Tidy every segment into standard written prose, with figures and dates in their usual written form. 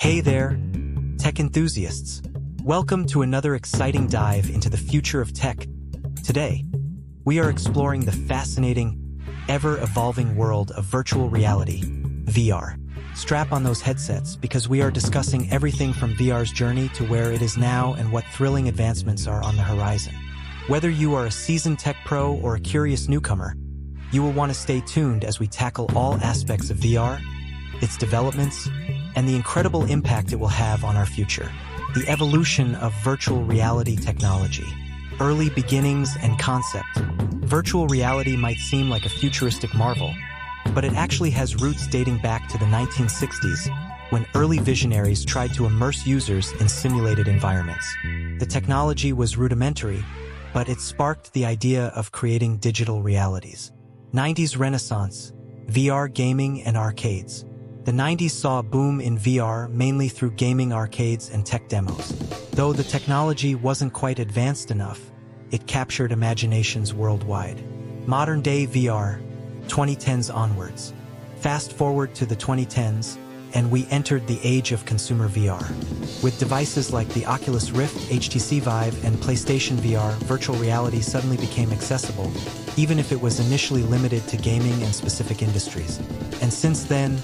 Hey there, tech enthusiasts. Welcome to another exciting dive into the future of tech. Today, we are exploring the fascinating, ever-evolving world of virtual reality, VR. Strap on those headsets because we are discussing everything from VR's journey to where it is now and what thrilling advancements are on the horizon. Whether you are a seasoned tech pro or a curious newcomer, you will want to stay tuned as we tackle all aspects of VR, its developments, and the incredible impact it will have on our future. The evolution of virtual reality technology. Early beginnings and concept. Virtual reality might seem like a futuristic marvel, but it actually has roots dating back to the 1960s, when early visionaries tried to immerse users in simulated environments. The technology was rudimentary, but it sparked the idea of creating digital realities. 90s Renaissance, VR gaming and arcades. The 90s saw a boom in VR mainly through gaming arcades and tech demos. Though the technology wasn't quite advanced enough, it captured imaginations worldwide. Modern-day VR, 2010s onwards. Fast forward to the 2010s, and we entered the age of consumer VR. With devices like the Oculus Rift, HTC Vive, and PlayStation VR, virtual reality suddenly became accessible, even if it was initially limited to gaming and specific industries. And since then,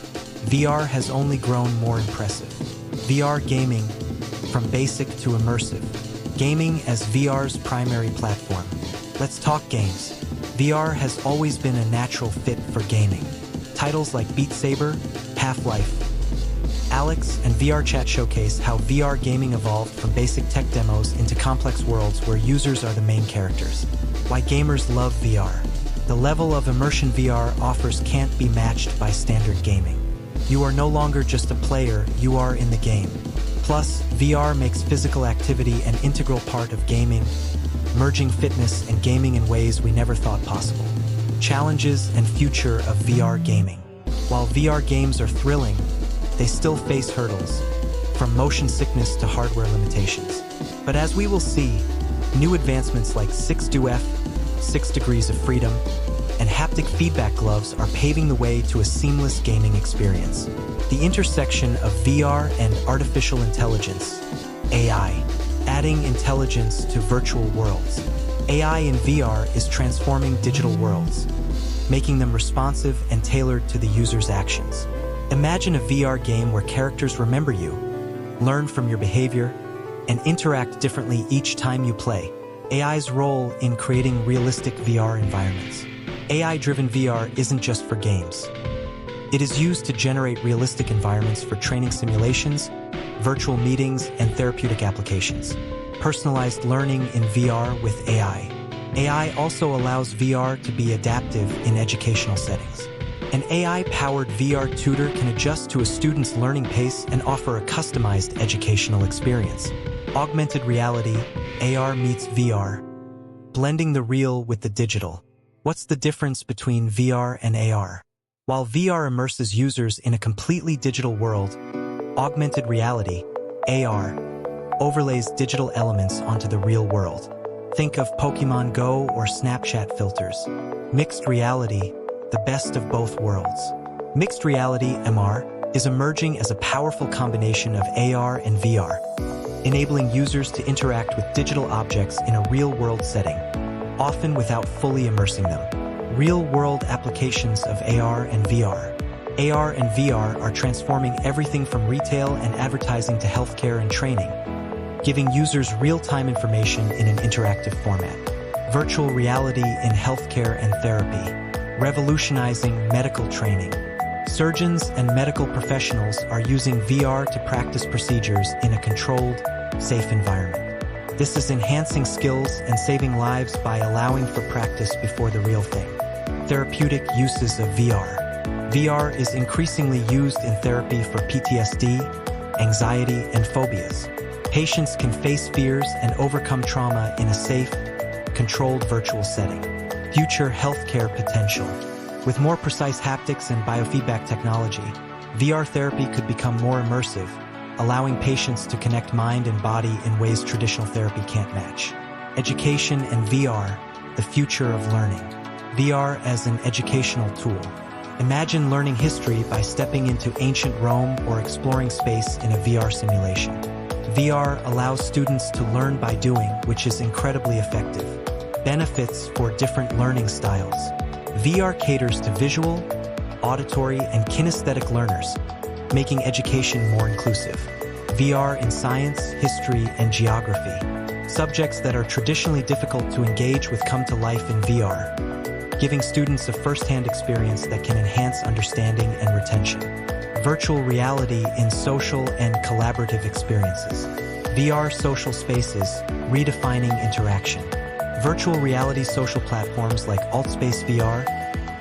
VR has only grown more impressive. VR gaming, from basic to immersive. Gaming as VR's primary platform. Let's talk games. VR has always been a natural fit for gaming. Titles like Beat Saber, Half-Life, Alex, and VR Chat showcase how VR gaming evolved from basic tech demos into complex worlds where users are the main characters. Why gamers love VR. The level of immersion VR offers can't be matched by standard gaming. You are no longer just a player, you are in the game. Plus, VR makes physical activity an integral part of gaming, merging fitness and gaming in ways we never thought possible. Challenges and future of VR gaming. While VR games are thrilling, they still face hurdles, from motion sickness to hardware limitations. But as we will see, new advancements like 6DoF, 6 Degrees of Freedom, and haptic feedback gloves are paving the way to a seamless gaming experience. The intersection of VR and artificial intelligence, AI, adding intelligence to virtual worlds. AI in VR is transforming digital worlds, making them responsive and tailored to the user's actions. Imagine a VR game where characters remember you, learn from your behavior, and interact differently each time you play. AI's role in creating realistic VR environments. AI-driven VR isn't just for games. It is used to generate realistic environments for training simulations, virtual meetings, and therapeutic applications. Personalized learning in VR with AI. AI also allows VR to be adaptive in educational settings. An AI-powered VR tutor can adjust to a student's learning pace and offer a customized educational experience. Augmented reality, AR meets VR, blending the real with the digital. What's the difference between VR and AR? While VR immerses users in a completely digital world, augmented reality, AR, overlays digital elements onto the real world. Think of Pokemon Go or Snapchat filters. Mixed reality, the best of both worlds. Mixed reality, MR, is emerging as a powerful combination of AR and VR, enabling users to interact with digital objects in a real-world setting, often without fully immersing them. Real-world applications of AR and VR. AR and VR are transforming everything from retail and advertising to healthcare and training, giving users real-time information in an interactive format. Virtual reality in healthcare and therapy. Revolutionizing medical training. Surgeons and medical professionals are using VR to practice procedures in a controlled, safe environment. This is enhancing skills and saving lives by allowing for practice before the real thing. Therapeutic uses of VR. VR is increasingly used in therapy for PTSD, anxiety, and phobias. Patients can face fears and overcome trauma in a safe, controlled virtual setting. Future healthcare potential. With more precise haptics and biofeedback technology, VR therapy could become more immersive, allowing patients to connect mind and body in ways traditional therapy can't match. Education and VR, the future of learning. VR as an educational tool. Imagine learning history by stepping into ancient Rome or exploring space in a VR simulation. VR allows students to learn by doing, which is incredibly effective. Benefits for different learning styles. VR caters to visual, auditory, and kinesthetic learners, making education more inclusive. VR in science, history, and geography. Subjects that are traditionally difficult to engage with come to life in VR, giving students a first-hand experience that can enhance understanding and retention. Virtual reality in social and collaborative experiences. VR social spaces, redefining interaction. Virtual reality social platforms like AltSpace VR,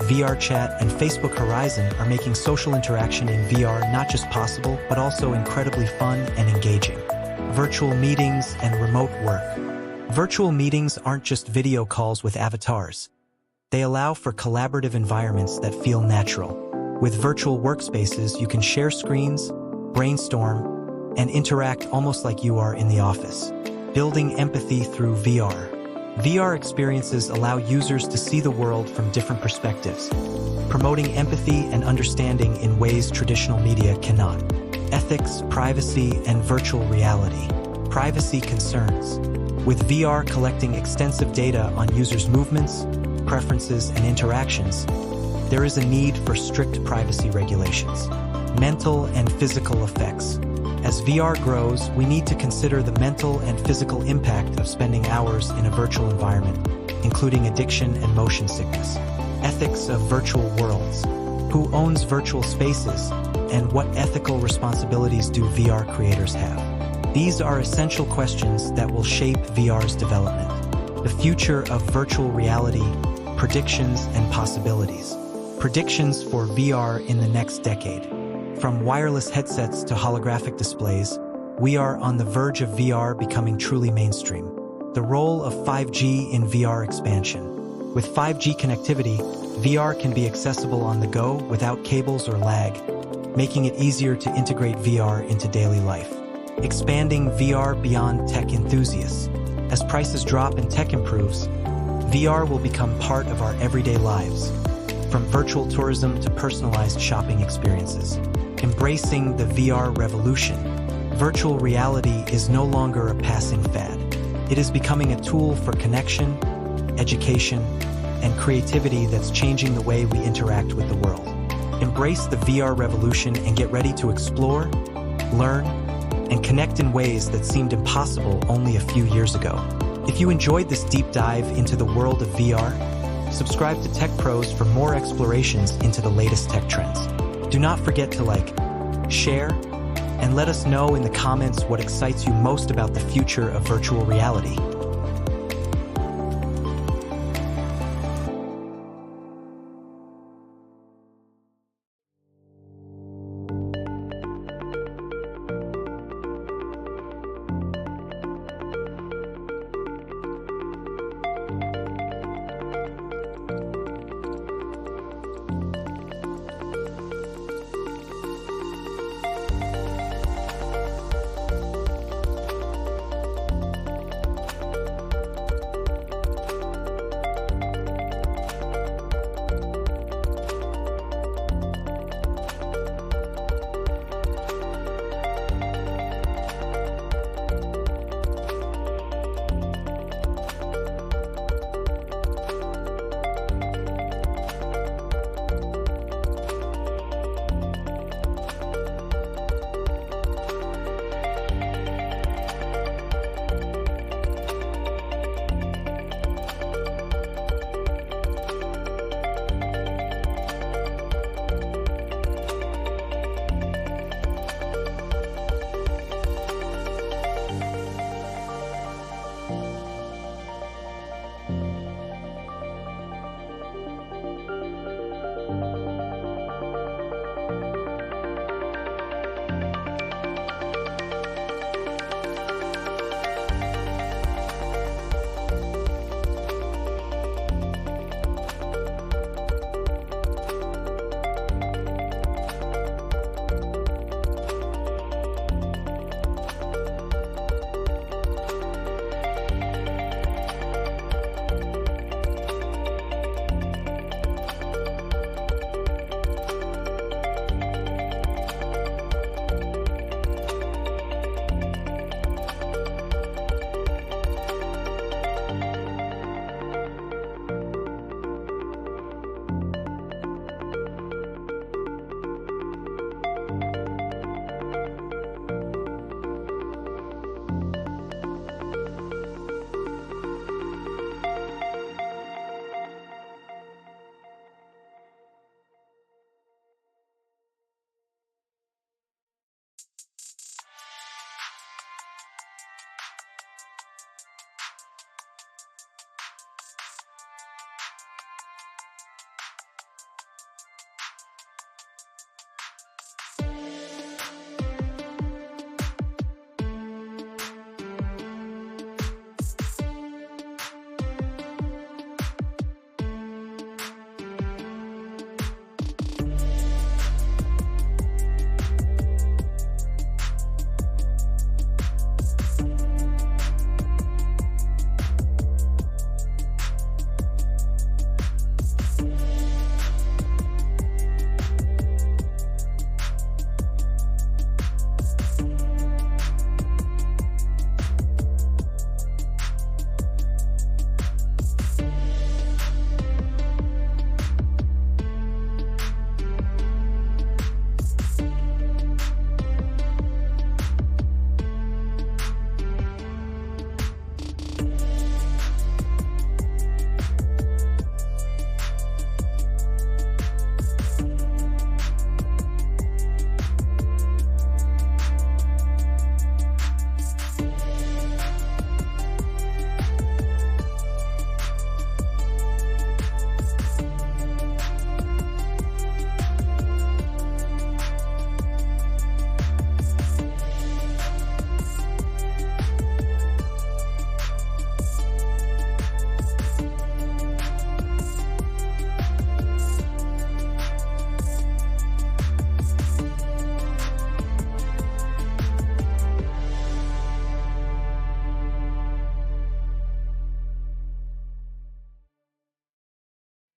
VR Chat, and Facebook Horizon are making social interaction in VR not just possible, but also incredibly fun and engaging. Virtual meetings and remote work. Virtual meetings aren't just video calls with avatars. They allow for collaborative environments that feel natural. With virtual workspaces, you can share screens, brainstorm, and interact almost like you are in the office. Building empathy through VR. VR experiences allow users to see the world from different perspectives, promoting empathy and understanding in ways traditional media cannot. Ethics, privacy, and virtual reality. Privacy concerns. With VR collecting extensive data on users' movements, preferences, and interactions, there is a need for strict privacy regulations. Mental and physical effects. As VR grows, we need to consider the mental and physical impact of spending hours in a virtual environment, including addiction and motion sickness. Ethics of virtual worlds. Who owns virtual spaces, and what ethical responsibilities do VR creators have? These are essential questions that will shape VR's development. The future of virtual reality, predictions and possibilities. Predictions for VR in the next decade. From wireless headsets to holographic displays, we are on the verge of VR becoming truly mainstream. The role of 5G in VR expansion. With 5G connectivity, VR can be accessible on the go without cables or lag, making it easier to integrate VR into daily life. Expanding VR beyond tech enthusiasts. As prices drop and tech improves, VR will become part of our everyday lives, from virtual tourism to personalized shopping experiences. Embracing the VR revolution. Virtual reality is no longer a passing fad. It is becoming a tool for connection, education, and creativity that's changing the way we interact with the world. Embrace the VR revolution and get ready to explore, learn, and connect in ways that seemed impossible only a few years ago. If you enjoyed this deep dive into the world of VR, subscribe to Tech Pros for more explorations into the latest tech trends. Do not forget to like, share, and let us know in the comments what excites you most about the future of virtual reality.